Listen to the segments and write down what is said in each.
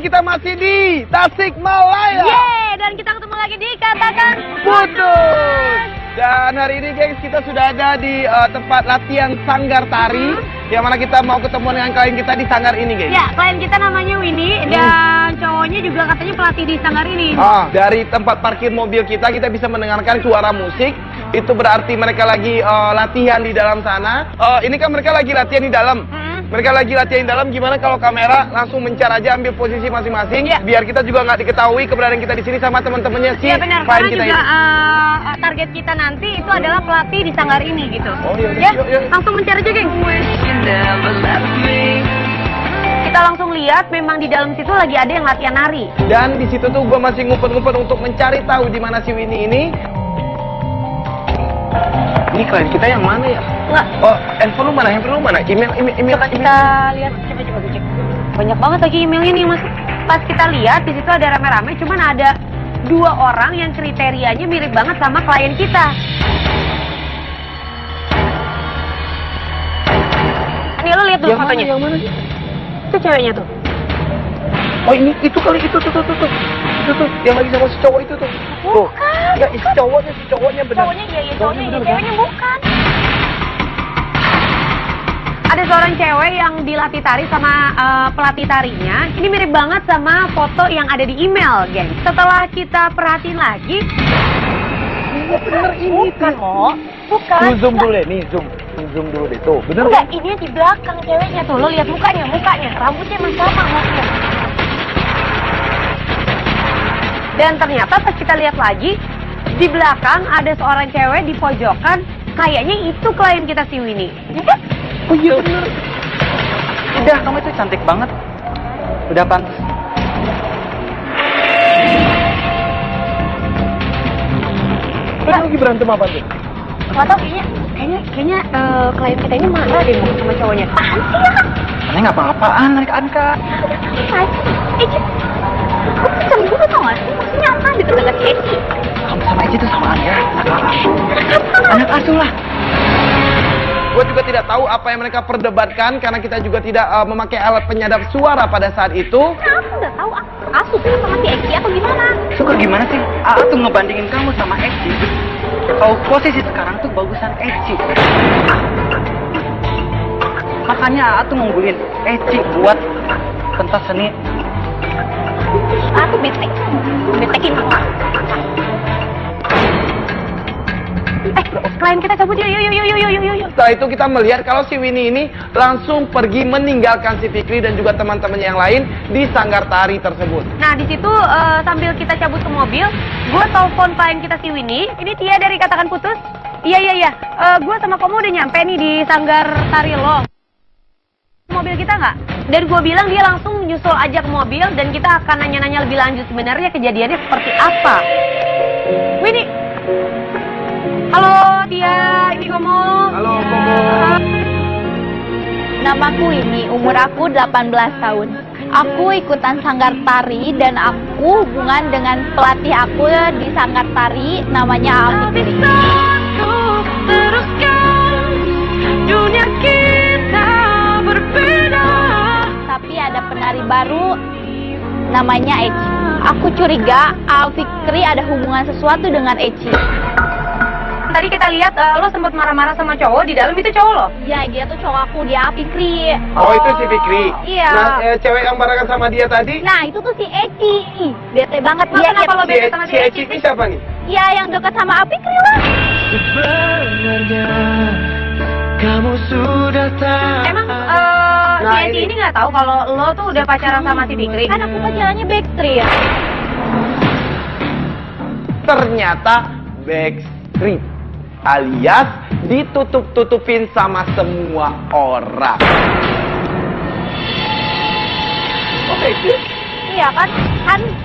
ini kita masih di Tasikmalaya. Yeay, dan kita ketemu lagi di Katakan Putus. Dan hari ini gengs kita sudah ada di tempat latihan sanggar tari. Yang mana kita mau ketemu dengan klien kita di sanggar ini, gengs. Ya, klien kita namanya Winnie dan cowoknya juga katanya pelatih di sanggar ini. Dari tempat parkir mobil kita bisa mendengarkan suara musik. Itu berarti mereka lagi latihan di dalam sana. Ini kan mereka lagi latihan di dalam. Mereka lagi latihan di dalam. Gimana kalau kamera langsung mencar aja, ambil posisi masing-masing, biar kita juga nggak diketahui keberadaan kita di sini sama teman-temannya si benar, klien karena kita juga ini. target kita nanti itu adalah pelatih di sanggar ini gitu. Oh, iya, Ya, yuk. langsung mencari aja, geng. Kita langsung lihat memang di dalam situ lagi ada yang latihan nari. Dan di situ tuh gue masih ngumpet-ngumpet untuk mencari tahu di mana si Winnie ini. Ini klien kita yang mana ya? Enggak. Oh, handphone lu mana? Email. Coba kita lihat, coba gue cek. Banyak banget lagi emailnya nih, Mas. Pas kita lihat di situ ada rame-rame, cuman ada 2 orang yang kriterianya mirip banget sama klien kita. Nih lo lihat dulu fotonya. Yang mana sih? Itu ceweknya tuh. Oh, ini itu kali itu tuh. Itu tuh yang lagi sama si cowok itu tuh. Bukan. Enggak, si cowoknya benar. Cowoknya iya, ceweknya bukan. Ada seorang cewek yang dilatih tari sama pelatih tarinya. Ini mirip banget sama foto yang ada di email, geng. Setelah kita perhatiin lagi, Bener ini bukan, Mo. Bukan. Lu zoom dulu deh, nih zoom dulu deh tuh. Bener Enggak, ini di belakang ceweknya tuh. Lo lihat mukanya. Rambutnya masih sama, Mo. Dan ternyata pas kita lihat lagi, di belakang ada seorang cewek di pojokan. Kayaknya itu klien kita si Winnie. Ya kan? Oh iya bener. Udah, kamu itu cantik banget. Udah pantas. Kita lagi berantem apa tuh? Gak tau, kayaknya klien kita ini marah deh sama cowoknya. Tahan sih ya. Ini nggak apa-apaan, naik Anka. Aku kesel juga tau gak sih? Maksudnya apa deket-deket Eci? Kamu sama Eci tuh samaan ya, anak asuh lah. Gue juga tidak tahu apa yang mereka perdebatkan karena kita juga tidak memakai alat penyadap suara pada saat itu. Nah, aku gak tahu aku suka sama si Eci atau gimana. Suka gimana sih? Aku tuh ngebandingin kamu sama Eci. Kalau posisi sekarang tuh bagusan Eci. Makanya aku nungguin Eci buat pentas seni. Aku betekin aku. Klien kita cabut yuk. Setelah itu kita melihat kalau si Winnie ini langsung pergi meninggalkan si Fikri dan juga teman-temannya yang lain di sanggar tari tersebut. Nah, di situ sambil kita cabut ke mobil, gue telepon klien kita si Winnie. Ini Tia dari Katakan Putus. Iya. Gue sama kamu udah nyampe nih di sanggar tari lo. Mobil kita nggak? Dan gue bilang dia langsung nyusul aja ke mobil dan kita akan nanya-nanya lebih lanjut sebenarnya kejadiannya seperti apa. Winnie. Halo Tia, ini ngomong. Halo, Ya. ngomong. Namaku ini, umur aku 18 tahun. Aku ikutan sanggar tari dan aku hubungan dengan pelatih aku di sanggar tari namanya Afikri. Dunia kita berbeda. Tapi ada penari baru namanya Eci. Aku curiga Afikri ada hubungan sesuatu dengan Eci. Tadi kita lihat lo sempat marah-marah sama cowok di dalam, itu cowok lo? Ya, dia tuh cowok aku, dia Afikri. Oh, itu si Fikri. Iya. Nah, cewek yang barengan sama dia tadi. Nah, itu tuh si Eci. Ih, bete banget Nah, dia. kenapa lo bete sama Si Eci ini siapa nih? Iya, yang dekat sama Afikri lah. Sebenarnya kamu sudah tahu. Emang Nah, si Eci ini nggak tahu kalau lo tuh udah pacaran sama si Fikri? Kan aku pacarannya Backstreet. Ternyata Backstreet alias ditutup-tutupin sama semua orang. Iya kan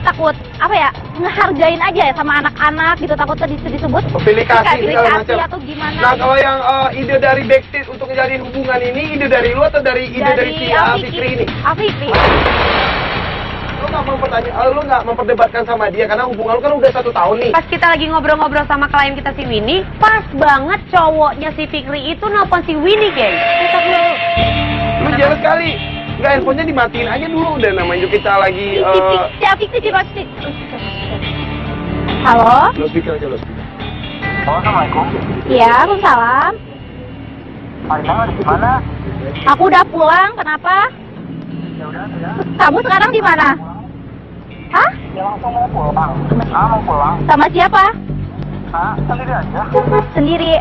takut apa ya, ngehargain aja ya sama anak-anak gitu, takut disebut Pilih kasih segala macam. atau gimana. Nah, kalau yang ide dari Backstreet untuk menjalin hubungan ini, ide dari lu atau dari si Fikri ini? Afikri. Lu nggak memperdebatkan sama dia karena hubungan lu kan udah 1 tahun nih. Pas kita lagi ngobrol-ngobrol sama klien kita si Winnie, pas banget cowoknya si Fikri itu nelpon si Winnie, geng. Lu jelas kali. Enggak, handphonenya dimatiin aja dulu udah, namanya juga kita lagi Halo? lo speaker aja, lo speaker. Assalamualaikum. Iya, Waalaikumsalam. Marina ada di mana? Aku udah pulang, kenapa? Ya udah ya. Kamu sekarang di mana? Hah? Ya langsung mau pulang. Mau pulang. Sama siapa? Sendiri aja. Sendiri.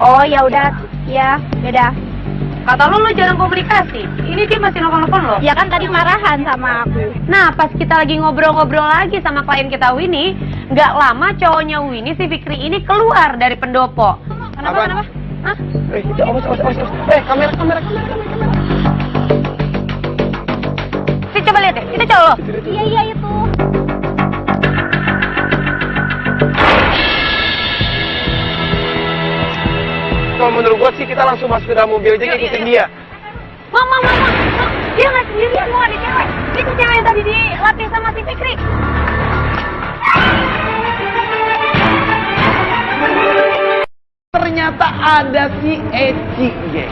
Oh, ya udah. Ya, beda. Kata lu jarang komunikasi. Ini dia masih nelfon-nelfon lo. Ya kan tadi marahan sama aku. Nah, pas kita lagi ngobrol-ngobrol lagi sama klien kita Winnie, nggak lama cowoknya Winnie, si Fikri ini keluar dari pendopo. Kenapa? Apaan? Kenapa? Hah? Awas. Kamera. Si coba lihat deh, itu cowok lo. Iya itu. Kalau menurut gua sih kita langsung masuk ke dalam mobil aja ngikutin dia. Mama. Dia nggak sendirian, mau ada cewek. Itu cewek yang tadi dilatih sama si Fikri. Ternyata ada si Eci, geng.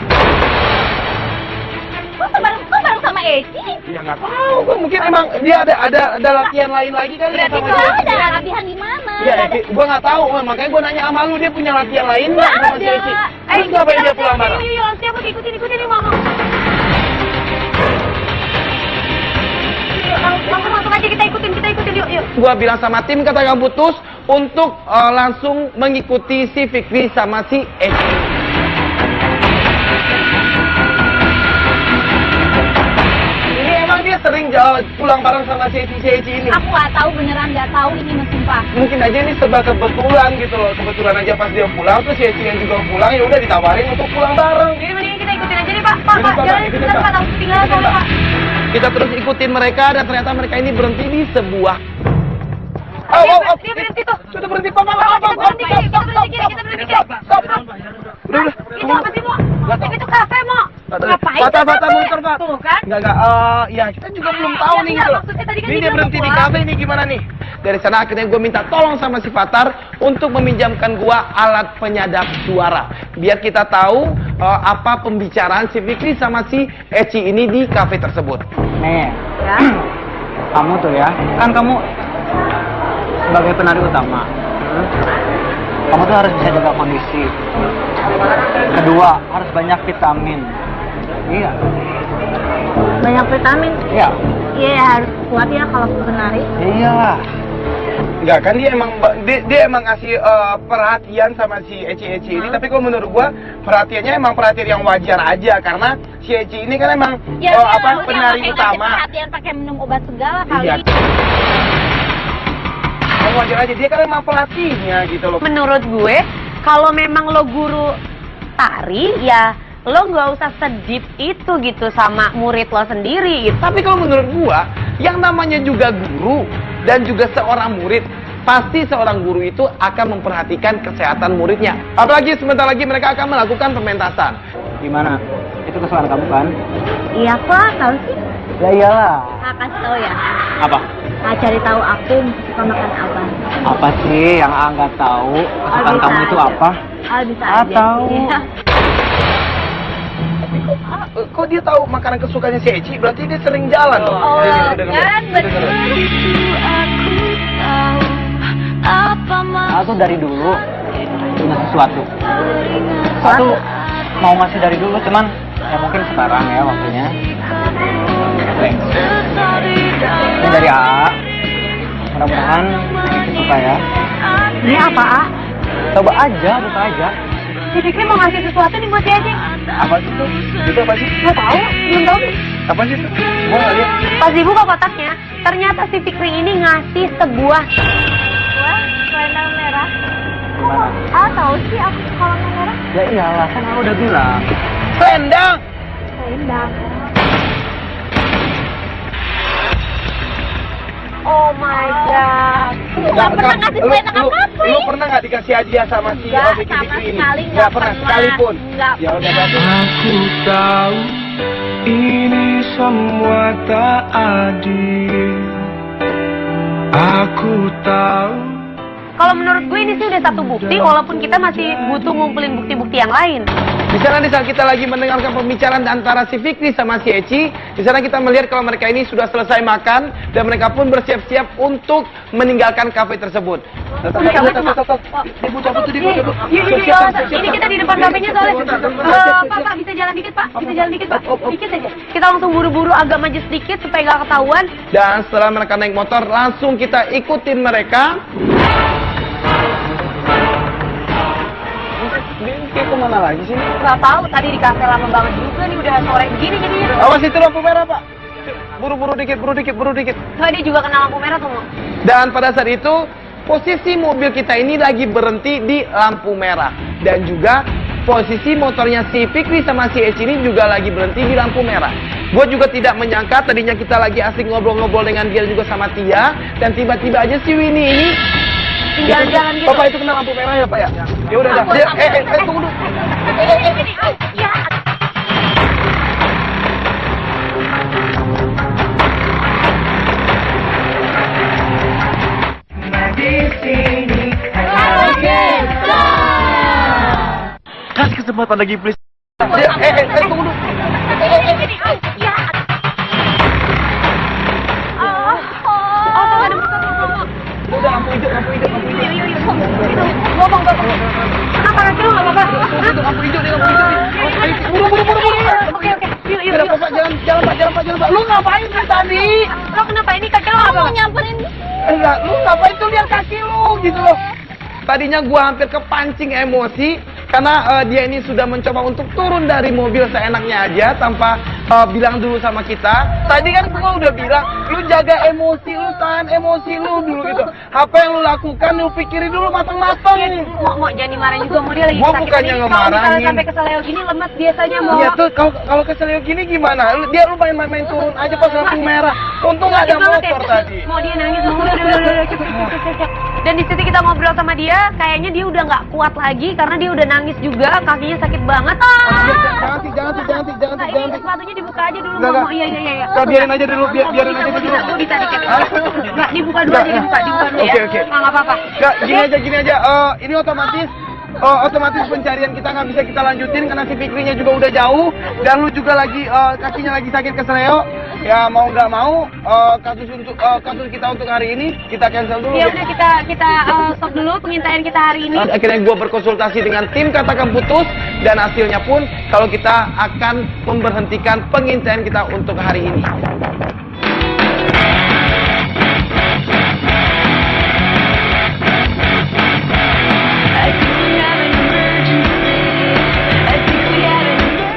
Kok bareng sama Eci? Ya nggak tahu, gua mungkin emang dia ada latihan lain lagi kali ya sama dia. Ada latihan di mana? Ya, gua nggak tahu, makanya gua nanya sama lu, dia punya latihan lain nggak sama si Eci? Terus ngapain dia pulang bareng? Yuk, siapa ikutin nih, Mama. Langsung aja kita ikutin yuk. Gua bilang sama tim kata Kang Putus untuk langsung mengikuti si Fikri sama si Eci. Ini emang dia sering pulang bareng sama si Eci ini. Aku nggak tahu, beneran nggak tahu ini sumpah. Mungkin aja ini serba kebetulan gitu loh. Kebetulan aja pas dia pulang terus si Eci yang juga pulang, ya udah ditawarin untuk pulang bareng. Jadi mendingan kita ikutin aja nih, Pak. Pak, Ikutin, jalan ikutin, kita, Pak. Pak. Tinggal soalnya, Pak. Kita terus ikutin mereka dan ternyata mereka ini berhenti di sebuah. Dia berhenti tuh. Sudah berhenti, Pak. Kita berhenti. Udah. Itu apa sih, Mo? Itu kafe, Mo. Ngapain? Patah kafe? motor, Pak. Tuh kan? Enggak, ya kita juga belum tahu nih Enggak, gitu. maksudnya tadi kan Ini dia dia berhenti di pulang. kafe nih gimana nih? Dari sana akhirnya gue minta tolong sama si Fatar untuk meminjamkan gua alat penyadap suara. Biar kita tahu apa pembicaraan si Fikri sama si Eci ini di kafe tersebut. Nih, Ya. kamu tuh ya, kan kamu sebagai penari utama. Kamu tuh harus bisa jaga kondisi. Kedua, harus banyak vitamin. Iya. Banyak vitamin. Iya. Iya, harus kuat ya kalau penari. Iyalah. Enggak kan dia emang ngasih perhatian sama si Eci ini, tapi kalau menurut gua perhatiannya emang perhatian yang wajar aja karena si Eci ini kan emang penari utama. Perhatian pakai minum obat segala kali. Iya. Yang wajar aja dia kan emang pelatihnya gitu loh. Menurut gue, kalau memang lo guru tari, ya lo nggak usah sedip itu gitu sama murid lo sendiri gitu. Tapi kalau menurut gua, yang namanya juga guru dan juga seorang murid, pasti seorang guru itu akan memperhatikan kesehatan muridnya. Apalagi sebentar lagi mereka akan melakukan pementasan. Gimana? Itu kesukaan kamu kan? Iya, kok tahu sih? Ya iyalah. Kasih tahu ya. Apa? Cari tahu aku suka makan apa. Apa sih yang nggak tahu? Kesukaan kamu itu apa? Bisa Ah, aja. tahu. Iya. Kok dia tahu makanan kesukaannya si Eci? Berarti dia sering jalan dong. Oh, Dengar. kan betul. Aku dari dulu punya sesuatu. Aku mau ngasih dari dulu, cuman ya mungkin sekarang ya waktunya. Thanks. Ini dari AA. Mudah-mudahan suka ya. Ini apa, Ah? Coba aja, buka aja. Si Fikri mau ngasih sesuatu nih buat si Eci. Apa sih itu? Itu apa sih? Nggak tahu, belum tahu. Apa sih itu? Gua nggak lihat. Pas dibuka kotaknya, ternyata si Fikri ini ngasih sebuah Wah, selendang merah. Gimana? Tahu sih aku kalau merah. Ya iyalah, kan aku udah bilang. Selendang. Selendang. oh my god. Nggak pernah ngasih selendang apa-apa. Lu pernah nggak dikasih hadiah sama si Nggak, Fikri sama Fikri ini? sekali Nggak nggak pernah pernah. sekalipun. Nggak Ya udah berarti. Aku tahu ini semua tak adil. Aku tahu. Kalau menurut gue ini sih udah satu bukti, walaupun kita masih butuh ngumpulin bukti-bukti yang lain. Di sana di saat kita lagi mendengarkan pembicaraan antara si Fikri sama si Eci, di sana kita melihat kalau mereka ini sudah selesai makan dan mereka pun bersiap-siap untuk meninggalkan kafe tersebut. Ini kita di depan kafenya soalnya. Pak, bisa jalan dikit Pak, bisa jalan dikit Pak, dikit aja. Kita langsung buru-buru agak maju sedikit supaya nggak ketahuan. Dan setelah mereka naik motor, langsung kita ikutin mereka. Dia kemana lagi sih? Nggak tahu, tadi di kafe lama banget juga nih, udah sore begini jadinya. Awas itu lampu merah, Pak. Buru-buru dikit, buru dikit. Soalnya dia juga kena lampu merah tuh. Dan pada saat itu, posisi mobil kita ini lagi berhenti di lampu merah. Dan juga posisi motornya si Fikri sama si Eci ini juga lagi berhenti di lampu merah. Gue juga tidak menyangka tadinya kita lagi asik ngobrol-ngobrol dengan dia juga sama Tia. Dan tiba-tiba aja si Winnie ini jalan-jalan gitu. Bapak itu kena lampu merah ya Pak ya? Ya udah dah. Tunggu dulu. Kasih kesempatan lagi please. Tunggu dulu. Udah lampu hijau. Ngomong. Kenapa kaki lu nggak apa-apa? Lampu hijau nih. Buru. Oke. Yuk. Jalan Pak. Lu ngapain sih tadi? Lo kenapa ini kaki lo apa? Nyamperin. Enggak, lu ngapain tuh lihat kaki lu gitu loh. Tadinya gua hampir kepancing emosi karena dia ini sudah mencoba untuk turun dari mobil seenaknya aja tanpa bilang dulu sama kita. Tadi kan gua udah bilang, lu jaga emosi lu, tahan emosi lu dulu gitu. Apa yang lu lakukan, lu pikirin dulu matang-matang. Mau jangan dimarahin juga, mau dia lagi Gua sakit. bukannya Ini ngemarahin. Kalau misalnya sampai keseleo gini lemes biasanya mau. Iya tuh, kalau keselio gini gimana? Dia lu main turun aja pas lampu merah. Untung nggak ada Sakit banget motor ya. tadi. Mau dia nangis, udah, cepet. Dan di situ kita ngobrol sama dia, kayaknya dia udah nggak kuat lagi karena dia udah nangis juga, kakinya sakit banget. Jangan sih. Nah, ini sepatunya dibuka aja dulu, Enggak. mau. Iya. Nggak, biarin aja dulu, biarin aja dulu. Gue bisa dikit. Nggak, dibuka dulu aja, dibuka dulu ya. Oke. Nggak apa-apa. Nggak, gini aja. Ini otomatis pencarian kita nggak bisa kita lanjutin karena si Fikrinya juga udah jauh dan lu juga lagi kakinya lagi sakit keseleo. Ya mau nggak mau kasus kita untuk hari ini kita cancel dulu. Ya udah kita stop dulu pengintaian kita hari ini. Akhirnya gue berkonsultasi dengan tim Katakan Putus dan hasilnya pun kalau kita akan memberhentikan pengintaian kita untuk hari ini.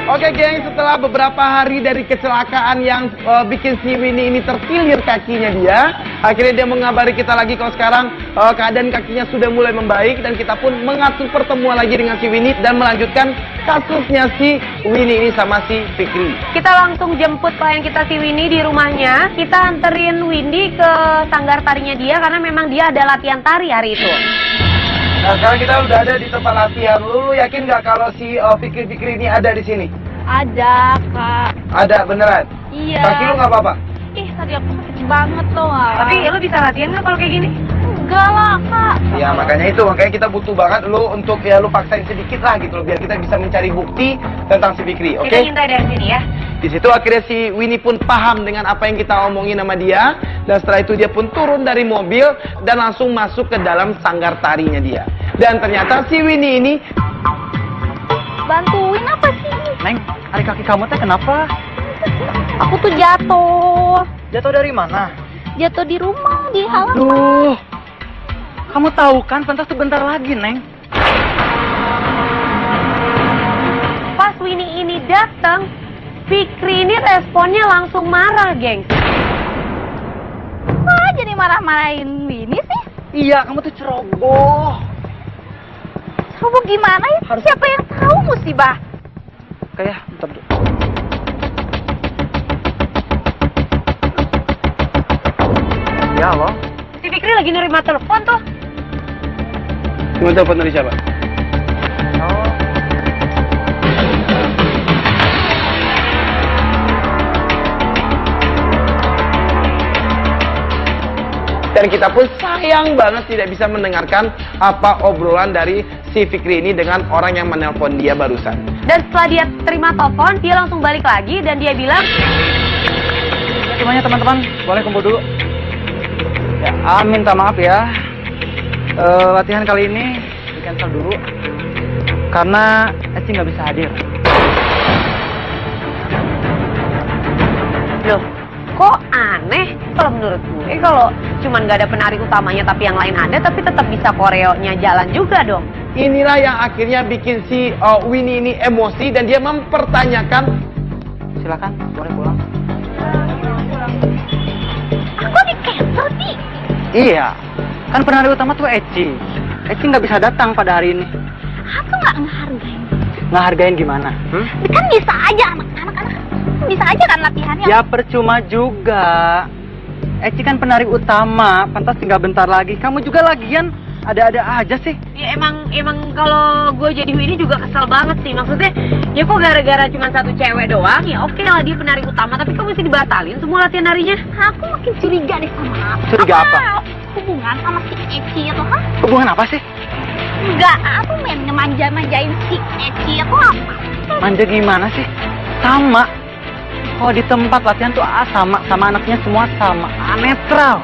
Oke geng, setelah beberapa hari dari kecelakaan yang bikin si Winnie ini terkilir kakinya dia, akhirnya dia mengabari kita lagi kalau sekarang keadaan kakinya sudah mulai membaik dan kita pun mengatur pertemuan lagi dengan si Winnie dan melanjutkan kasusnya si Winnie ini sama si Fikri. Kita langsung jemput klien kita si Winnie di rumahnya. Kita anterin Winnie ke sanggar tarinya dia karena memang dia ada latihan tari hari itu. Nah sekarang kita udah ada di tempat latihan. Lu yakin nggak kalau si Fikri ini ada di sini? Ada, Kak. Ada beneran? Iya. Kaki lu nggak apa-apa? Ih, tadi aku sakit banget loh. Tapi lu bisa latihan nggak kalau kayak gini? Enggak lah, Kak. Ya makanya kita butuh banget lu untuk lu paksain sedikit lah gitu loh biar kita bisa mencari bukti tentang si Fikri, oke? Kita ngintai dari sini ya. Di situ akhirnya si Winnie pun paham dengan apa yang kita omongin sama dia dan setelah itu dia pun turun dari mobil dan langsung masuk ke dalam sanggar tarinya dia. Dan ternyata si Winnie ini Bantuin apa sih? Neng, hari kaki kamu teh kenapa? Aku tuh jatuh. Jatuh dari mana? Jatuh di rumah, di halaman. Duh, kamu tahu kan pentas tuh bentar lagi, Neng. Pas Winnie ini datang, Fikri ini responnya langsung marah, geng. Wah, jadi marah-marahin Winnie sih? Iya, kamu tuh ceroboh. Kamu gimana ya? Siapa yang tahu musibah? Kayak, bentar dulu. Ya, halo. Si Fikri lagi nerima telepon tuh. mau telepon dari siapa? Oh. Dan kita pun sayang banget tidak bisa mendengarkan apa obrolan dari si Fikri ini dengan orang yang menelpon dia barusan. Dan setelah dia terima telepon, dia langsung balik lagi dan dia bilang, Gimana teman-teman? Boleh kumpul dulu. Ya, minta maaf ya. Latihan kali ini di cancel dulu karena Eci nggak bisa hadir. loh, kok aneh? Kalau menurut gue, kalau cuman nggak ada penari utamanya tapi yang lain ada, tapi tetap bisa koreonya jalan juga dong. Inilah yang akhirnya bikin si Winnie ini emosi dan dia mempertanyakan. Silakan, boleh pulang. Aku di cancel sih. Iya, kan penari utama tuh Eci. Eci nggak bisa datang pada hari ini. Aku nggak ngehargain. Ngehargain gimana? Kan bisa aja anak-anak bisa aja kan latihannya. Ya percuma juga. Eci kan penari utama, pantas tinggal bentar lagi. Kamu juga lagian ada-ada aja sih. Ya emang kalau gue jadi Winnie juga kesel banget sih. Maksudnya, ya kok gara-gara cuma satu cewek doang, ya oke lah dia penari utama, tapi kok mesti dibatalin semua latihan narinya? Aku makin curiga deh sama aku. Curiga apa? Hubungan sama si Eci itu kan? Hubungan apa sih? Enggak, aku main ngemanja-manjain si Eci itu apa? Manja gimana sih? Sama. Kalau di tempat latihan tuh sama anaknya semua sama. Netral.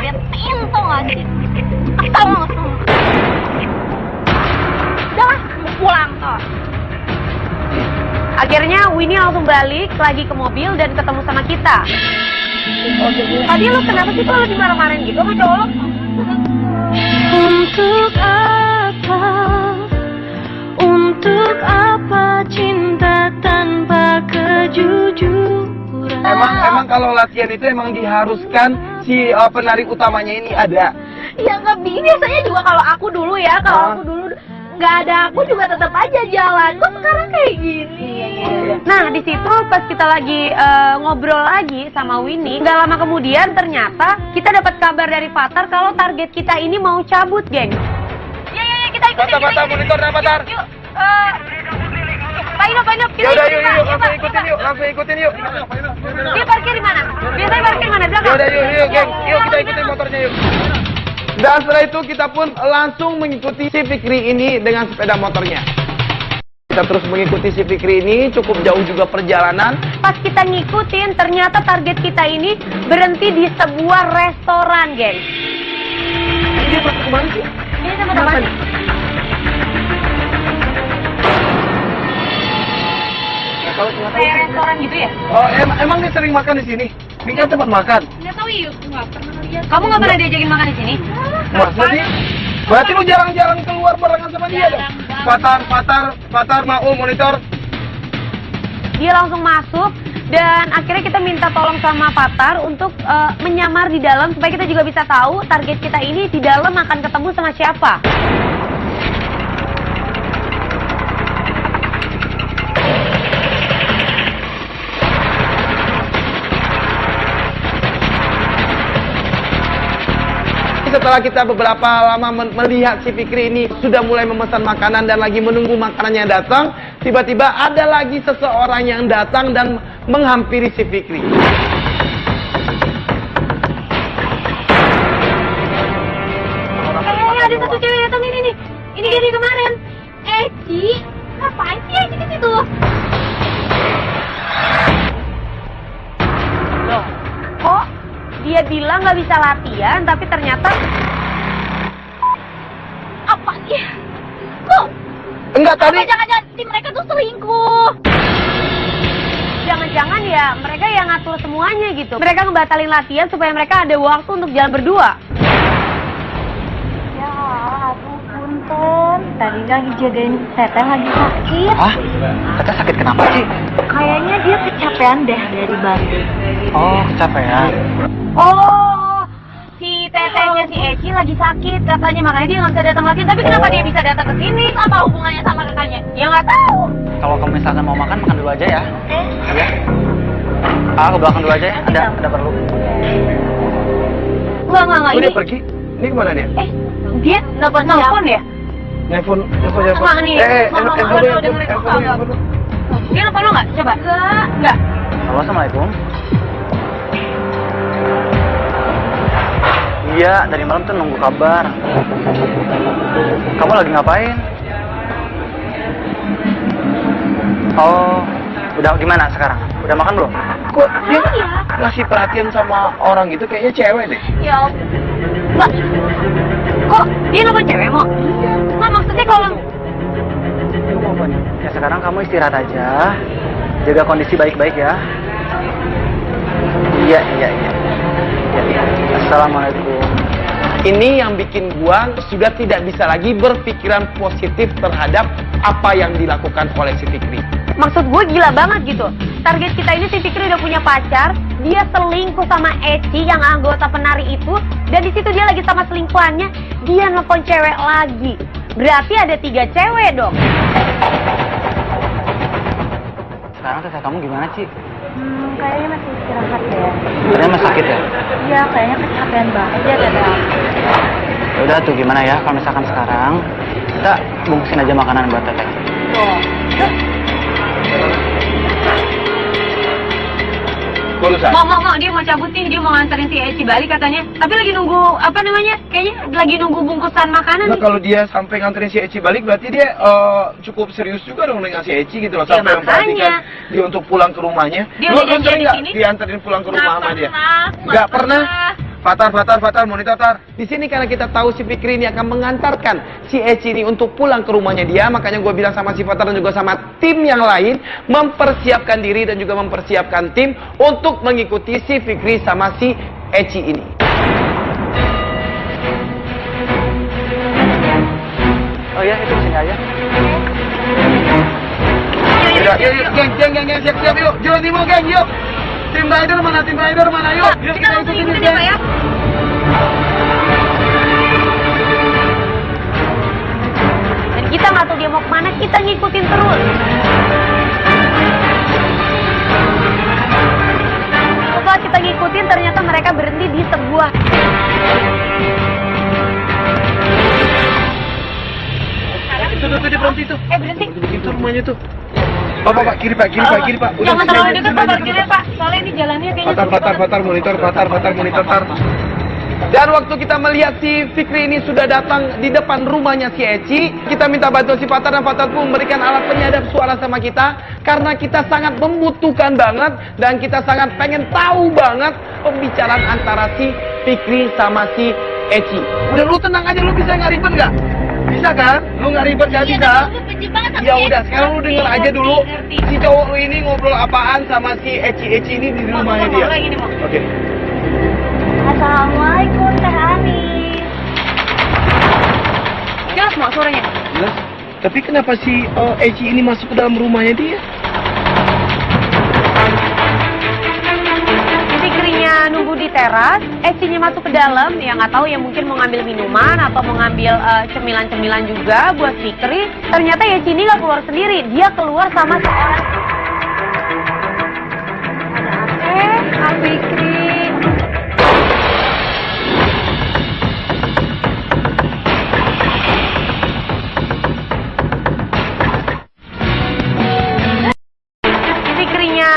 Betin tuh gak sih? Kesel banget sama. Udahlah, mau pulang tuh. Akhirnya Winnie langsung balik lagi ke mobil dan ketemu sama kita. Tadi lo kenapa sih, lo dimarah-marahin gitu sama cowok lo? Untuk apa? Untuk apa cinta tanpa kejujuran? Emang kalau latihan itu emang diharuskan si penari utamanya ini ada. Ya nggak biasanya juga kalau aku dulu ya, aku dulu nggak ada, aku juga tetap aja jalan. Kok sekarang kayak gini? Nah, di situ pas kita lagi ngobrol lagi sama Winnie, nggak lama kemudian ternyata kita dapat kabar dari Fatar kalau target kita ini mau cabut, geng. Ya, kita ikutin. Fatar, monitor dah, Fatar. Yuk, Painop, kita Yaudah, ikutin, yuk, Pak. langsung ikutin yuk. Dia parkir di mana? Biasanya parkir mana? Belakang. Yaudah, yuk, geng. Yuk, kita ikutin motornya yuk. Dan setelah itu kita pun langsung mengikuti si Fikri ini dengan sepeda motornya. Kita terus mengikuti si Fikri ini, cukup jauh juga perjalanan. Pas kita ngikutin, ternyata target kita ini berhenti di sebuah restoran, geng. Ini pas kemana sih? Ini teman-teman. Kayak restoran gitu ya? Oh, emang dia sering makan di sini? Ini kan tempat makan. Nggak tahu yuk, nggak pernah lihat. Kamu nggak pernah diajakin makan di sini? Masa sih? Berarti lu jarang-jarang keluar barengan sama dia dong? Fatar, mau monitor. Dia langsung masuk dan akhirnya kita minta tolong sama Fatar untuk menyamar di dalam supaya kita juga bisa tahu target kita ini di dalam akan ketemu sama siapa. Setelah kita beberapa lama melihat si Fikri ini sudah mulai memesan makanan dan lagi menunggu makanannya datang, tiba-tiba ada lagi seseorang yang datang dan menghampiri si Fikri. Ada satu cewek datang ini nih. Ini dari kemarin. Eci, ngapain sih Eci di situ? Loh, kok dia bilang nggak bisa latihan, tapi ternyata Apa sih? Kok? Enggak tadi. Apa jangan-jangan si mereka tuh selingkuh? jangan-jangan ya mereka yang ngatur semuanya gitu. Mereka ngebatalin latihan supaya mereka ada waktu untuk jalan berdua. Ya, aduh punten. Tadi lagi jagain teteh lagi sakit. Hah? Teteh sakit kenapa sih? Kayaknya dia kecapean deh dari Bandung. Oh, kecapean. Oh, si tetehnya si Eci lagi sakit katanya, makanya dia nggak bisa datang latihan. Tapi kenapa dia bisa datang ke sini? Apa hubungannya sama kakaknya? Ya nggak tahu. Kalau kamu misalkan mau makan dulu aja ya. Ya. Aku belakang dulu aja ya. Ada perlu. Enggak. Dia pergi. Ini kemana dia? Dia nelfon ya? Nelfon. Enggak nih. Nelfon. Dia nelfon lo nggak? Coba. Enggak. Halo, assalamualaikum. Iya, dari malam tuh nunggu kabar. Kamu lagi ngapain? Oh, udah gimana sekarang? Udah makan belum? Kok dia ngasih perhatian sama orang gitu kayaknya cewek deh. Ya Mbak, kok dia nelfon cewek mau? Nggak, maksudnya kalau... Ya sekarang kamu istirahat aja. Jaga kondisi baik-baik ya. Iya. Assalamualaikum. Ini yang bikin gua sudah tidak bisa lagi berpikiran positif terhadap apa yang dilakukan oleh si Fikri. Maksud gue gila banget gitu. Target kita ini si Fikri udah punya pacar, dia selingkuh sama Eci yang anggota penari itu, dan di situ dia lagi sama selingkuhannya, dia nelfon cewek lagi. Berarti ada 3 cewek dong. Sekarang Tessa kamu gimana, Ci? Kayaknya masih istirahat ya. Badannya masih sakit ya? Iya, kayaknya kecapean banget ya Tete. Ya udah tuh gimana ya kalau misalkan sekarang kita bungkusin aja makanan buat Teteh. Mau, dia mau cabut nih, dia mau nganterin si Eci balik katanya. Tapi lagi nunggu, apa namanya, kayaknya lagi nunggu bungkusan makanan Nah nih. kalau dia sampai nganterin si Eci balik berarti dia cukup serius juga dong dengan si Eci gitu loh. Ya, Sampai memperhatikan makanya. dia untuk pulang ke rumahnya. Dia Lu udah janjian sering di nggak sini? dianterin pulang ke rumah sama dia? Nggak Nggak pernah. pernah. Fatar, monitor tar. Di sini karena kita tahu si Fikri ini akan mengantarkan si Eci ini untuk pulang ke rumahnya dia, makanya gue bilang sama si Fatar dan juga sama tim yang lain mempersiapkan diri dan juga mempersiapkan tim untuk mengikuti si Fikri sama si Eci ini. Oh iya, itu sini aja. Yuk, geng, siap, yuk. Jalan Timur, geng, yuk. Tim rider mana, yuk. Yuk, Kita langsung ikutin ya Pak ya. Dan kita nggak tahu dia mau kemana, kita ngikutin terus. Setelah kita ngikutin, ternyata mereka berhenti di sebuah... Itu dia berhenti tuh. Berhenti. Itu rumahnya tuh. Pak, kiri pak. Jangan terlalu dekat Pak, parkirnya Pak. Soalnya ini jalannya kayaknya... Fatar, monitor, tar. Dan waktu kita melihat si Fikri ini sudah datang di depan rumahnya si Eci, kita minta bantuan si Fatar dan Fatar pun memberikan alat penyadap suara sama kita karena kita sangat membutuhkan banget dan kita sangat pengen tahu banget pembicaraan antara si Fikri sama si Eci. Udah lu tenang aja, lu bisa nggak ribet nggak? Bisa kan? Lu nggak ribet nggak bisa? Ya udah, sekarang lu denger aja dulu si cowok lu ini ngobrol apaan sama si Eci ini di rumahnya dia. Oke. Assalamualaikum Teh Ani. Jelas mau suaranya? Jelas. Tapi kenapa si Eci ini masuk ke dalam rumahnya dia? Fikrinya nunggu di teras, Eci-nya masuk ke dalam, ya nggak tahu ya mungkin mau ngambil minuman atau mau ngambil cemilan-cemilan juga buat Fikri. Ternyata Eci ini nggak keluar sendiri, dia keluar sama seorang. Fikri.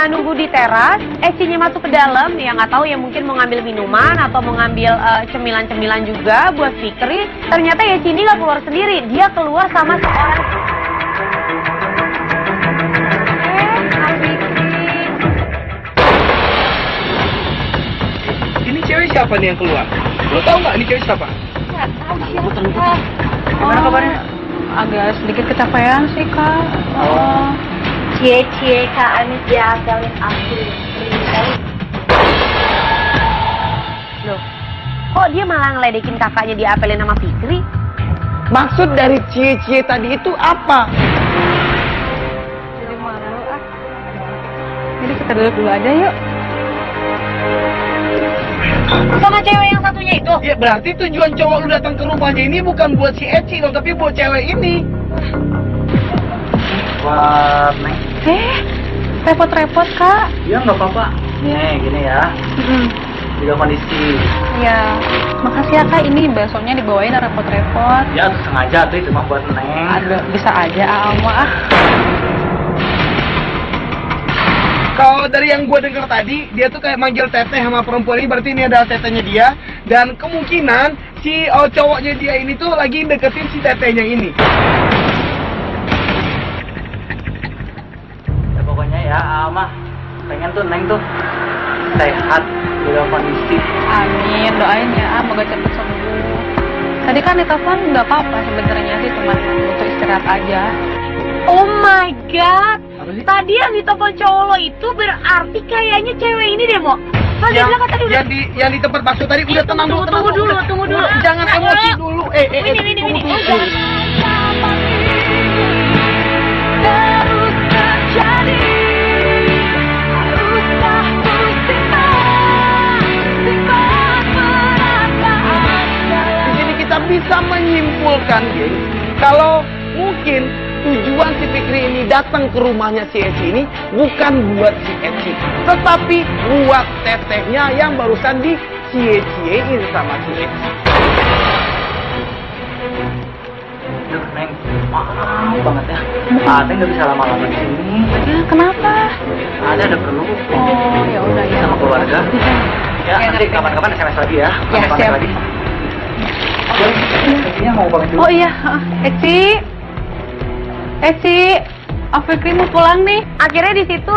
Nunggu di teras, Eci-nya masuk ke dalam, ya nggak tahu ya mungkin mau ngambil minuman atau mau ngambil cemilan-cemilan juga buat Fikri. Ternyata Eci ini nggak keluar sendiri, dia keluar sama seorang. Ini cewek siapa nih yang keluar? Lo tau nggak ini cewek siapa? Nggak tahu siapa. Gimana kabarnya? Agak sedikit kecapean sih Kak. Cie Kak Anis diapelin aku. Loh, kok dia malah ngeledekin kakaknya diapelin sama Fikri? Maksud dari cie-cie tadi itu apa? Jadi malu ah. Jadi kita duduk dulu aja yuk. Sama cewek yang satunya itu? Ya berarti tujuan cowok lu datang ke rumahnya ini bukan buat si Eci dong, tapi buat cewek ini. Buat Neng. Repot-repot Kak. Iya nggak apa-apa. Nih gini ya. Jaga kondisi. Ya, makasih ya Kak, ini besoknya dibawain repot-repot. Ya sengaja tuh itu mah buat Neng. Ada bisa aja Alma ah. Kalau dari yang gue dengar tadi, dia tuh kayak manggil teteh sama perempuan ini, berarti ini adalah tetehnya dia. Dan kemungkinan si cowoknya dia ini tuh lagi deketin si tetehnya ini. Ya pokoknya ya, Mah pengen tuh Neng tuh sehat dalam kondisi. Amin, doain ya, semoga cepet sembuh. Tadi kan di telepon nggak apa-apa sebenarnya sih, cuma butuh istirahat aja. Oh my god, tadi yang ditelepon cowok lo itu berarti kayaknya cewek ini deh, Mo. Mas dia bilang tadi udah. Yang di tempat bakso tadi udah tenang dulu, Tunggu dulu. Jangan emosi dulu. Ini. Tunggu dulu. Di sini kita bisa menyimpulkan, geng, kalau mungkin tujuan si Fikri ini datang ke rumahnya si Eci ini bukan buat si Eci, tetapi buat tetehnya yang barusan di cie-ciein sama si Eci. Duh, Neng, maaf banget ya. Ate nggak bisa lama-lama di sini. Kenapa? Ada perlu. Oh, ya udah ya. Sama keluarga. Ya, nanti kapan-kapan SMS lagi ya. Ya, Kapan-kapan siap. lagi. Ecinya mau pamit dulu. Oh iya, Eci, Fikri mau pulang nih. Akhirnya di situ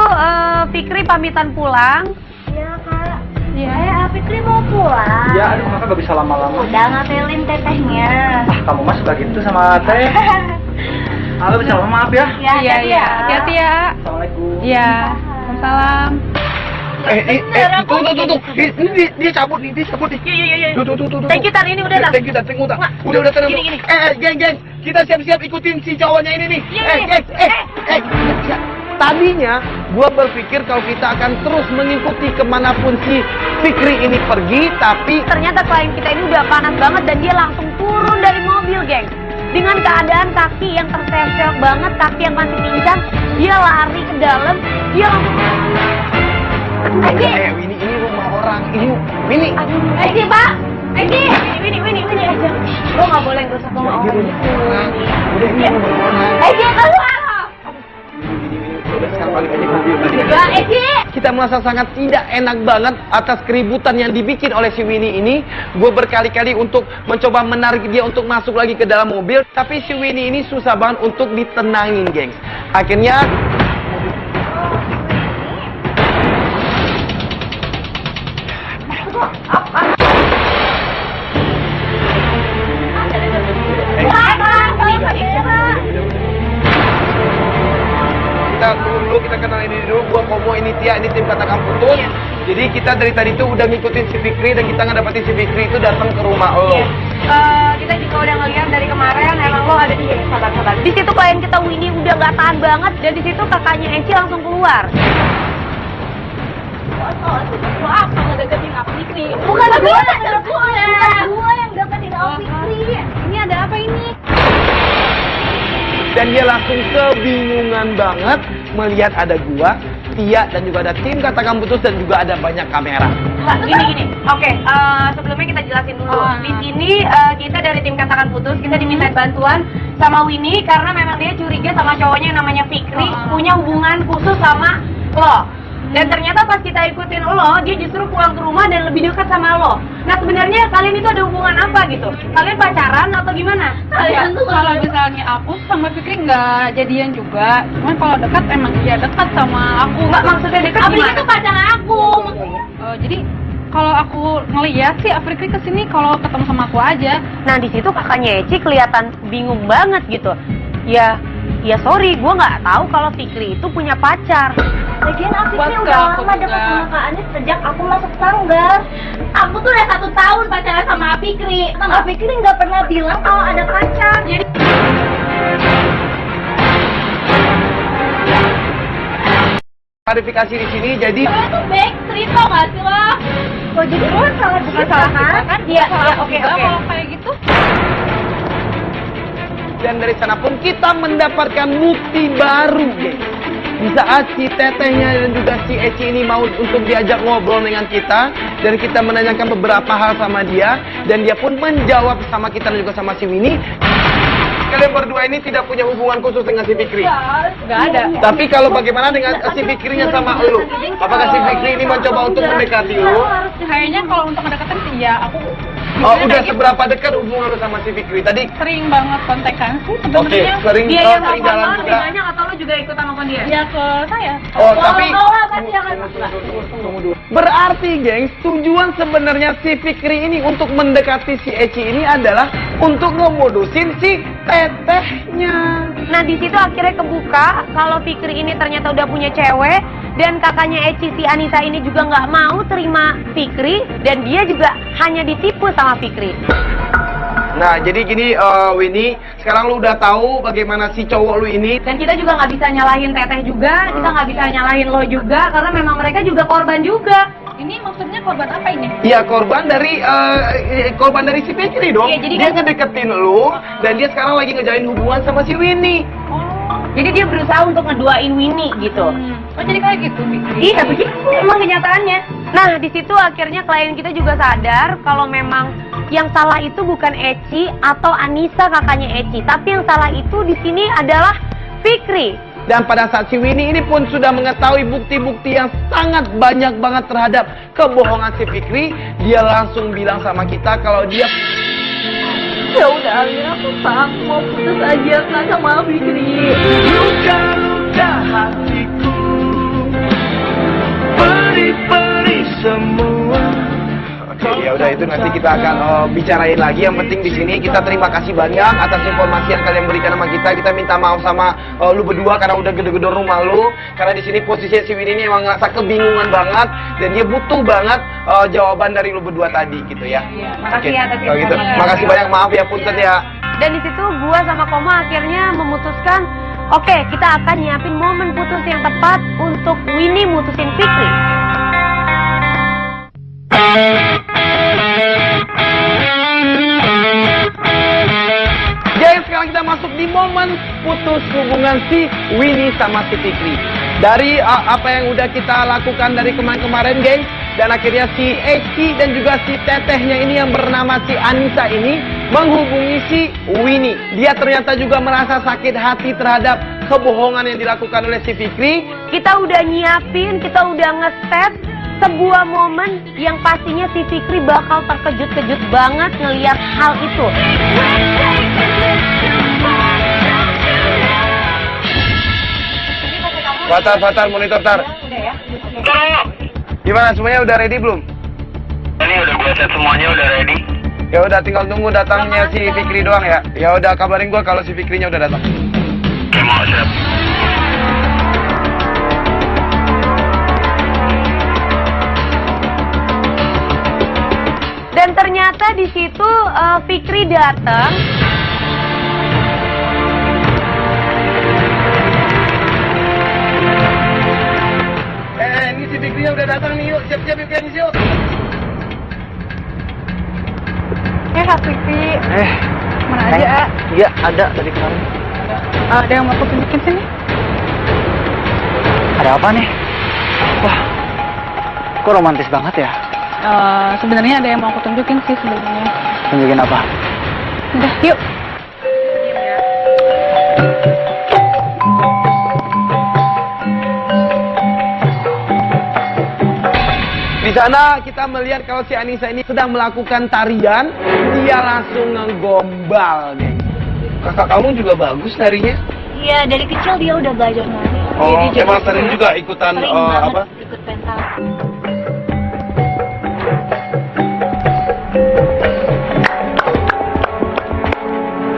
Fikri pamitan pulang. Iya kak. Iya. Fitri mau pulang. Ya, aduh kakak nggak bisa lama-lama. Udah ngapelin tetehnya. Ah, kamu mah suka gitu sama Teh. Halo, bisa maaf ya. Iya. Hati-hati ya. Assalamualaikum. Iya. Waalaikumsalam. Tunggu. Ini dia cabut nih. Iya. Tuh. Thank you, Tar. Ini udah dah. Thank you, Tar. Udah tenang. Gini. Geng. Kita siap-siap ikutin si cowoknya ini nih. Iya. Tadinya gua berpikir kalau kita akan terus mengikuti kemanapun si Fikri ini pergi, tapi Ternyata klien kita ini udah panas banget dan dia langsung turun dari mobil, geng. Dengan keadaan kaki yang terseok banget, kaki yang masih pincang, dia lari ke dalam, dia langsung... Winnie, ini rumah orang. Winnie. Eci, Pak! Eci! Winnie aja. Lo nggak boleh gosok sama orang. Udah, ini rumah orang. Eci, keluar! Udah, sekarang balik aja ke mobil tadi. Enggak, Eci! Kita merasa sangat tidak enak banget atas keributan yang dibikin oleh si Winnie ini. Gue berkali-kali untuk mencoba menarik dia untuk masuk lagi ke dalam mobil, tapi si Winnie ini susah banget untuk ditenangin, gengs. Akhirnya kita tunggu dulu, kita kenal ini dulu. Gua Komo, ini Tia, ini tim Katakan Putus. Jadi kita dari tadi tuh udah ngikutin si Fikri dan kita ngedapetin si Fikri itu datang ke rumah lo. Kita juga udah ngeliat dari kemarin emang lo ada di sini, sabar. Di situ klien kita Winnie udah gak tahan banget dan di situ kakaknya Eci langsung keluar. Lo apa ngedeketin Fikri? Bukan gue yang deketin Fikri. Ini ada apa ini? Dan dia langsung kebingungan banget melihat ada gua, Tia, dan juga ada tim Katakan Putus dan juga ada banyak kamera. Gini. Oke, sebelumnya kita jelasin dulu. Di sini kita dari tim Katakan Putus, kita diminta bantuan sama Winnie karena memang dia curiga sama cowoknya yang namanya Fikri punya hubungan khusus sama lo. Dan ternyata pas kita ikutin lo, dia justru pulang ke rumah dan lebih dekat sama lo. Nah sebenarnya kalian itu ada hubungan apa gitu? Kalian pacaran atau gimana? Kalian tuh kalau misalnya aku sama Fikri nggak jadian juga, cuman kalau dekat emang dia dekat sama aku. Nggak, maksudnya dekat Afrika gimana? itu pacar aku. Jadi kalau aku ngeliat sih Afrika kesini kalau ketemu sama aku aja. Nah di situ kakaknya Eci kelihatan bingung banget gitu. Ya sorry, gue nggak tahu kalau Fikri itu punya pacar. Lagian Fikri Buat udah aku lama deket juga. sama Kak Anis sejak aku masuk sanggar. Aku tuh udah 1 tahun pacaran sama Fikri. Kak Fikri nggak pernah bilang kalau ada pacar. Jadi Klarifikasi di sini, jadi gue tuh backstreet tau gak sih lo? Oh jadi lu salah Bukan salah kita kan? Iya, Oke. oke. Kalau kayak gitu. dan dari sana pun kita mendapatkan bukti baru, geng. Di saat si tetehnya dan juga si Eci ini mau untuk diajak ngobrol dengan kita dan kita menanyakan beberapa hal sama dia dan dia pun menjawab sama kita dan juga sama si Winnie. kalian berdua ini tidak punya hubungan khusus dengan si Fikri. Nggak ada. Tapi kalau bagaimana dengan si Fikrinya sama lu? Apakah si Fikri ini mencoba untuk mendekati lu? Kayaknya kalau untuk mendekatan sih ya aku Oh, udah seberapa dekat hubungan lu sama si Fikri? Tadi sering banget kontekan sih oke, sebenarnya. sering Dia yang sering nelfon jalan lo lebih juga. banyak atau lo juga ikutan nelfon dia? Ya ke saya. Oh, tapi Tunggu dulu. berarti, gengs, tujuan sebenarnya si Fikri ini untuk mendekati si Eci ini adalah untuk ngemodusin si tetehnya. Nah di situ akhirnya kebuka kalau Fikri ini ternyata udah punya cewek dan kakaknya Eci si Anissa ini juga nggak mau terima Fikri dan dia juga hanya ditipu sama Fikri. Nah, jadi gini, Winnie, sekarang lu udah tahu bagaimana si cowok lu ini. Dan kita juga nggak bisa nyalahin teteh juga, kita nggak bisa nyalahin lo juga karena memang mereka juga korban juga. Ini maksudnya korban apa ini? Iya, korban dari si Fikri dong. Iya, jadi dia kan- ngedeketin lu dan dia sekarang lagi ngejalin hubungan sama si Winnie. Jadi dia berusaha untuk ngeduain Winnie gitu. Oh jadi kayak gitu Fikri? Iya begitu emang kenyataannya. Nah di situ akhirnya klien kita juga sadar kalau memang yang salah itu bukan Eci atau Anissa kakaknya Eci, tapi yang salah itu di sini adalah Fikri. Dan pada saat si Winnie ini pun sudah mengetahui bukti-bukti yang sangat banyak banget terhadap kebohongan si Fikri, dia langsung bilang sama kita kalau dia Ya udah Alina, aku mau putus aja kan sama Fikri. Luka-luka hatiku, peri-peri semua. Oke, ya udah itu nanti kita akan bicarain lagi. Yang penting di sini kita terima kasih banyak atas informasi yang kalian berikan sama kita. Kita minta maaf sama lu berdua karena udah gedor-gedor rumah lu. Karena di sini posisinya si Winnie ini emang ngerasa kebingungan banget dan dia butuh banget jawaban dari lu berdua tadi gitu ya. Makasih ya atas kalau gitu. informasinya. Makasih banyak, maaf ya punten ya. Dan di situ gua sama Koma akhirnya memutuskan, oke kita akan nyiapin momen putus yang tepat untuk Winnie mutusin Fikri. Jadi sekarang kita masuk di momen putus hubungan si Winnie sama si Fikri. Dari apa yang udah kita lakukan dari kemarin-kemarin, geng, dan akhirnya si Eci dan juga si tetehnya ini yang bernama si Anissa ini menghubungi si Winnie. Dia ternyata juga merasa sakit hati terhadap kebohongan yang dilakukan oleh si Fikri. Kita udah nyiapin, kita udah nge-set sebuah momen yang pastinya si Fikri bakal terkejut-kejut banget ngelihat hal itu. Fatar, monitor tar. Gimana, semuanya udah ready belum? Ini udah gue set semuanya, udah ready. Ya udah, tinggal tunggu datangnya si Fikri doang ya. Ya udah, kabarin gua kalau si Fikrinya udah datang. Oke, mau siap. Dan ternyata di situ Fikri datang. Ini si Fikrinya udah datang nih, yuk. Siap-siap yuk, Kenz, yuk. Kak Fikri. Mana aja? Iya, ada tadi kemarin. Ada yang mau aku tunjukin sini? Ada apa nih? Wah, kok romantis banget ya? Sebenarnya ada yang mau aku tunjukin sih sebenarnya. Tunjukin apa? Udah, yuk. Di sana kita melihat kalau si Anissa ini sedang melakukan tarian, dia langsung ngegombal, geng. Kakak kamu juga bagus narinya. Iya, dari kecil dia udah belajar nari. Oh, emang sering juga ikutan Sering banget apa? ikut pentas.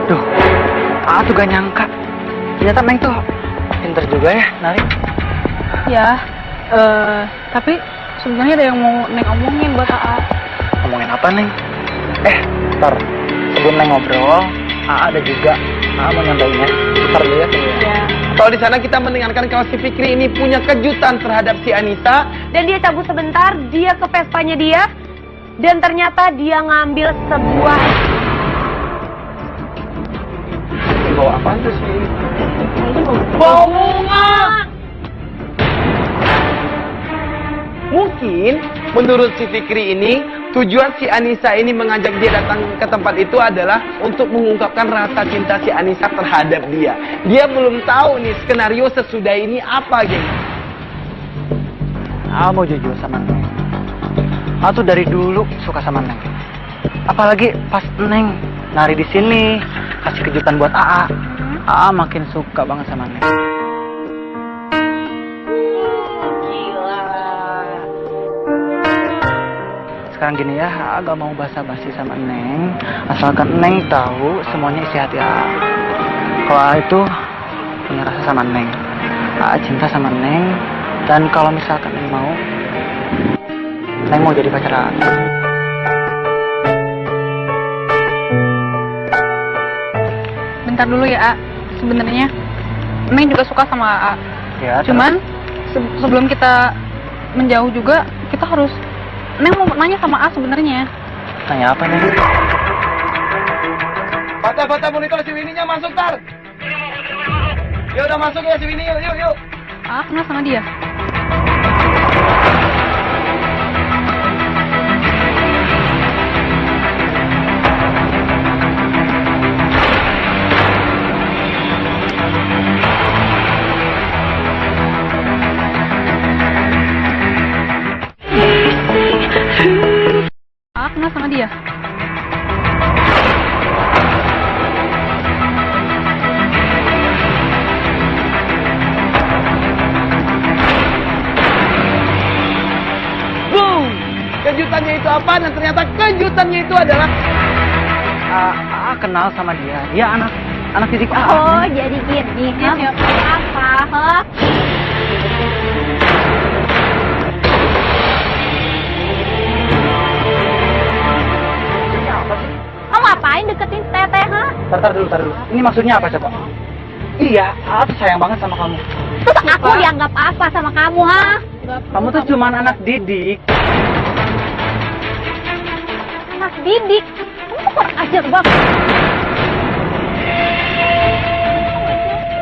Duh, aku gak nyangka. Ternyata Neng tuh pinter juga ya nari. Ya, tapi sebenarnya ada yang mau Neng omongin buat AA. Ngomongin apa Neng? Ntar sebelum Neng ngobrol, ada juga. Mau nyampainya. Ntar dulu ya. Ya. Kalau di sana kita mendengarkan kalau si Fikri ini punya kejutan terhadap si Anissa. Dan dia cabut sebentar, dia ke Vespanya dia. Dan ternyata dia ngambil sebuah Bawa apaan tuh sih? bunga. Mungkin menurut si Fikri ini, tujuan si Anissa ini mengajak dia datang ke tempat itu adalah untuk mengungkapkan rasa cinta si Anissa terhadap dia. Dia belum tahu nih skenario sesudah ini apa, geng. Mau jujur sama Neng. Aku tuh dari dulu suka sama Neng. Apalagi pas Neng nari di sini, kasih kejutan buat AA makin suka banget sama Neng. Sekarang gini ya, gak mau basa-basi sama Neng. Asalkan Neng tahu semuanya isi hati AA. Kalau AA itu punya rasa sama Neng, AA cinta sama Neng. Dan kalau misalkan Neng mau jadi pacar AA. Bentar dulu ya, A. Sebenarnya Neng juga suka sama A. Ya, Cuman sebelum kita menjauh juga kita harus Neng mau nanya sama A sebenarnya. Tanya apa Neng? Bata monitor si Winnie-nya masuk, Tar. Ya udah masuk ya si Winnie, yuk. A kenal sama dia. A kenal sama dia. Boom! Kejutannya itu apa? Dan ternyata kejutannya itu adalah AA kenal sama dia. Dia anak didik AA. Oh, jadi gini. Apa? Hah? Kamu ngapain deketin Teteh, ha? Tar dulu. Ini maksudnya apa coba? Iya, AA tuh sayang banget sama kamu. Terus aku dianggap apa sama kamu, ha? Kamu tuh cuma anak didik. Anak didik. Kamu tuh kurang ajar banget.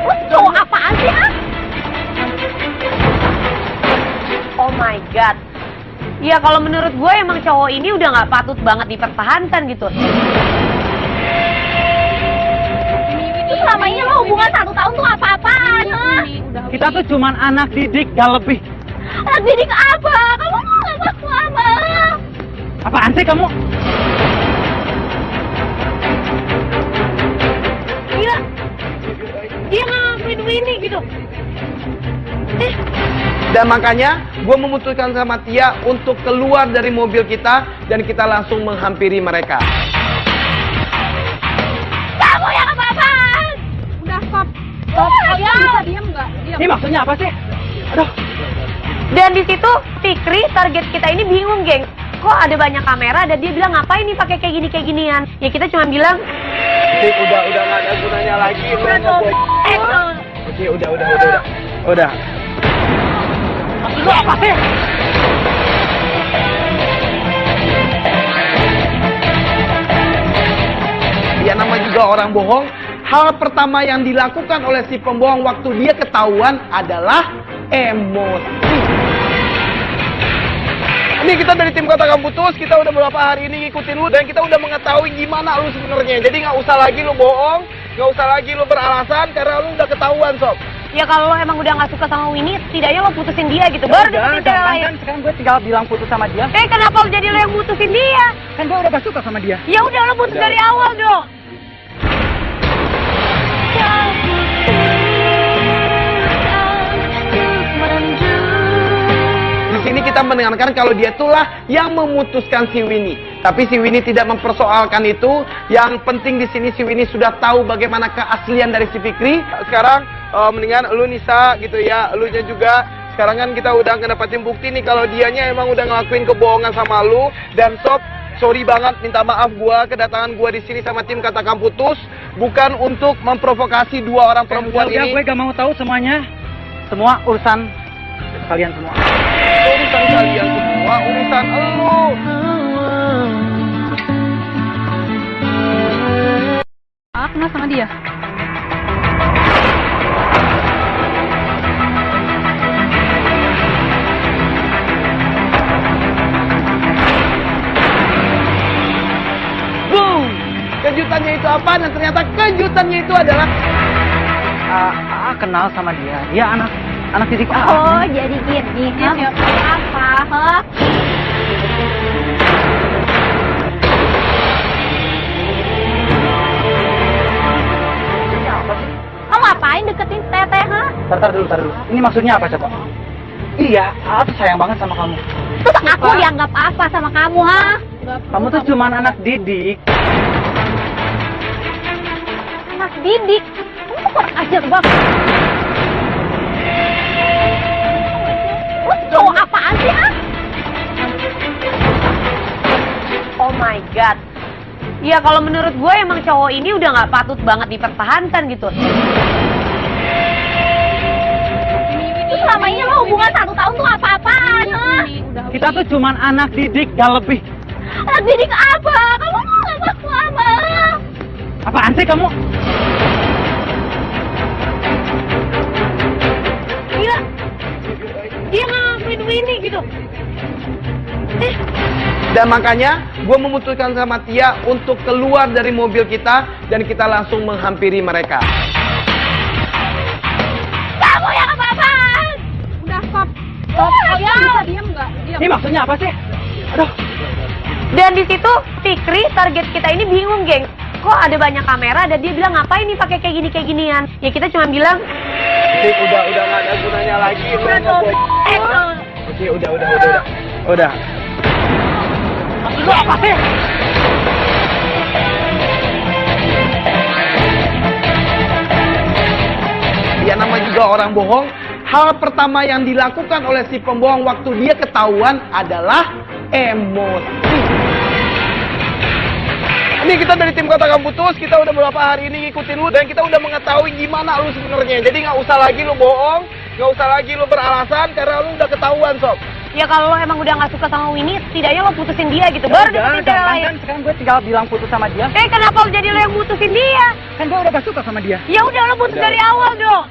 Lu cowok apaan sih, ha? Oh my god. Ya kalau menurut gue emang cowok ini udah nggak patut banget dipertahankan gitu. Terus selama ini lo hubungan 1 tahun tuh apa-apaan, ha? Kita tuh cuma anak didik, gak lebih. Anak didik apa? Kamu mau nggak aku apa? Apaan sih kamu? Gila. Dia ngakuin Winnie gitu. dan makanya gue memutuskan sama Tia untuk keluar dari mobil kita dan kita langsung menghampiri mereka. Kamu yang apa-apaan? Udah stop. Ya. Bisa diam nggak? Diam. Ini maksudnya apa sih? Aduh. Dan di situ Fikri target kita ini bingung, geng. Kok ada banyak kamera dan dia bilang ngapain nih pakai kayak ginian? Ya kita cuma bilang, Udah nggak ada gunanya lagi. Oke, udah. Itu apa sih? Ya nama juga orang bohong. Hal pertama yang dilakukan oleh si pembohong waktu dia ketahuan adalah emosi. Ini kita dari tim Katakan Putus, kita udah beberapa hari ini ngikutin lu dan kita udah mengetahui gimana lu sebenarnya. Jadi nggak usah lagi lu bohong, nggak usah lagi lu beralasan karena lu udah ketahuan, Sob. ya kalau lo emang udah nggak suka sama Winnie, setidaknya lo putusin dia gitu. Baru deketin cewek lain. Kan sekarang gue tinggal bilang putus sama dia. Kenapa lo jadi lo yang putusin dia? Kan gue udah gak suka sama dia. Ya udah lo putus dari awal dong. Di sini kita mendengarkan kalau dia itulah yang memutuskan si Winnie. Tapi si Winnie tidak mempersoalkan itu. Yang penting di sini si Winnie sudah tahu bagaimana keaslian dari si Fikri. Sekarang mendingan lu Nisa gitu ya, elunya juga. Sekarang kan kita udah ngedapatin bukti nih kalau dianya emang udah ngelakuin kebohongan sama lu. Dan Sob, sorry banget, minta maaf gua kedatangan gua di sini sama tim Katakan Putus bukan untuk memprovokasi dua orang perempuan Udah, ini. gue gak mau tahu semuanya. Semua urusan kalian semua. Urusan kalian semua, urusan elu. Kenal sama dia. kejutannya itu apa, dan ternyata kejutannya itu adalah Kenal sama dia. Dia anak didik Oh, jadi gini. Dia siapa? Apa? Kamu ngapain deketin Teteh, ha? Tar dulu. Ini maksudnya apa coba? Iya, aku sayang banget sama kamu. Terus aku dianggap apa sama kamu, ha? Kamu tuh cuma anak didik. Anak didik. Kamu tuh kurang ajar banget. Lu cowok apaan sih, ha? Oh my god. Ya kalau menurut gue emang cowok ini udah nggak patut banget dipertahankan gitu. Terus selama ini lo hubungan 1 tahun tuh apa-apaan, ha? Kita tuh cuma anak didik, gak lebih. Anak didik apa? Kamu mau nggak aku apa? Apaan sih kamu? Gila. Dia ngakuin Winnie gitu. Dan makanya gue memutuskan sama Tia untuk keluar dari mobil kita dan kita langsung menghampiri mereka. Kamu yang apa-apaan? Udah stop. Ya. Bisa diam nggak? Diam. Ini maksudnya apa sih? Aduh. Dan di situ Fikri target kita ini bingung, geng. Kok ada banyak kamera dan dia bilang ngapain nih pakai kayak ginian? Ya kita cuma bilang, Udah nggak ada gunanya lagi. Oke, udah. Itu apa sih? Ya nama juga orang bohong. Hal pertama yang dilakukan oleh si pembohong waktu dia ketahuan adalah emosi. Ini kita dari tim Katakan Putus, kita udah beberapa hari ini ngikutin lu dan kita udah mengetahui gimana lu sebenarnya. Jadi nggak usah lagi lu bohong, nggak usah lagi lu beralasan karena lu udah ketahuan, Sob. ya kalau lo emang udah nggak suka sama Winnie, setidaknya lo putusin dia gitu. Baru deketin cewek lain. Kan sekarang gue tinggal bilang putus sama dia. Kenapa lo jadi lo yang putusin dia? Kan gue udah gak suka sama dia. Ya udah lo putus dari awal dong.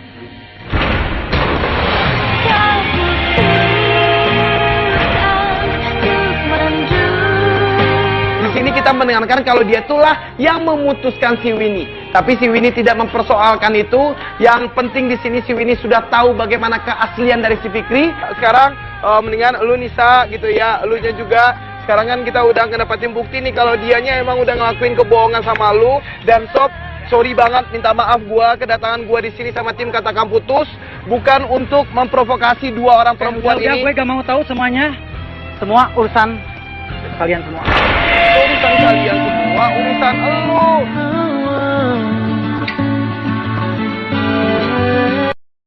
Di sini kita mendengarkan kalau dia itulah yang memutuskan si Winnie. Tapi si Winnie tidak mempersoalkan itu. Yang penting di sini si Winnie sudah tahu bagaimana keaslian dari si Fikri. Sekarang mendingan lu Nisa gitu ya, elunya juga. Sekarang kan kita udah ngedapatin bukti nih kalau dianya emang udah ngelakuin kebohongan sama lu. Dan Sob, sorry banget, minta maaf gua kedatangan gua di sini sama tim Katakan Putus bukan untuk memprovokasi dua orang perempuan Udah, ini. gue gak mau tahu semuanya. Semua urusan kalian semua. Urusan kalian semua, urusan elu.